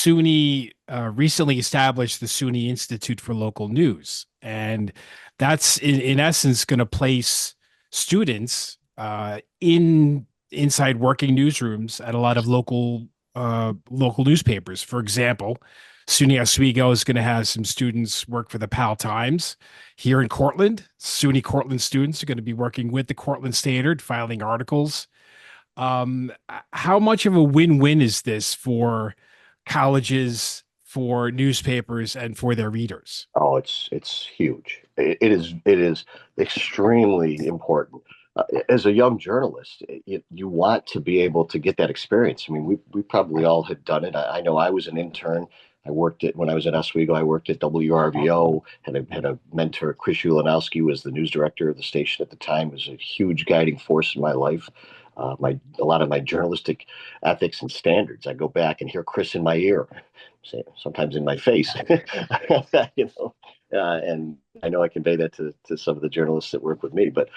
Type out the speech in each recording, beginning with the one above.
SUNY recently established the SUNY Institute for Local News, and that's in essence going to place students in inside working newsrooms at a lot of local newspapers. For example, SUNY Oswego is going to have some students work for the Pal Times here in Cortland. SUNY Cortland students are going to be working with the Cortland Standard, filing articles. How much of a win-win is this for colleges, for newspapers, and for their readers? Oh, it's huge. It is extremely important. As a young journalist, you want to be able to get that experience. I mean, we probably all had done it. I know I was an intern. I worked at when I was at Oswego. I worked at WRVO. Had a mentor, Chris Ulanowski, was the news director of the station at the time. Was a huge guiding force in my life. A lot of my journalistic ethics and standards. I go back and hear Chris in my ear, sometimes in my face, you know. And I know I convey that to some of the journalists that work with me, but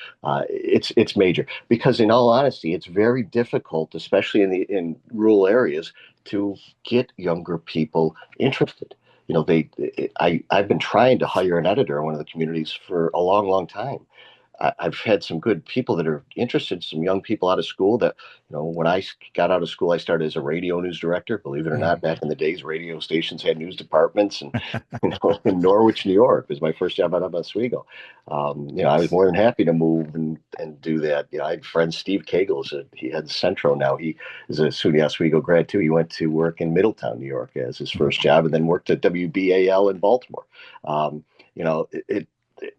it's major because, in all honesty, it's very difficult, especially in rural areas, to get younger people interested. You know, I've been trying to hire an editor in one of the communities for a long, long time. I've had some good people that are interested, some young people out of school that, when I got out of school, I started as a radio news director. Believe it or not, Mm. back in the days, radio stations had news departments, and in Norwich, New York was my first job out of Oswego. I was Yes. more than happy to move and do that. I had friend Steve Cagle. He heads Centro now. He is a SUNY Oswego grad too. He went to work in Middletown, New York as his first job, and then worked at WBAL in Baltimore. Um, you know,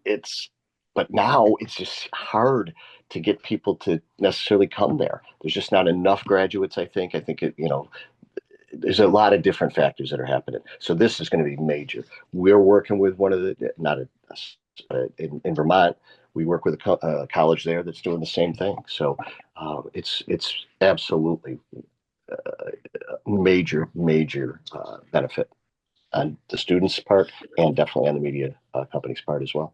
it's but now it's just hard to get people to necessarily come there. There's just not enough graduates, I think. There's a lot of different factors that are happening. So this is going to be major. We're working with one of the, not a, in Vermont, we work with a college there that's doing the same thing. So it's absolutely major benefit on the students' part and definitely on the media company's part as well.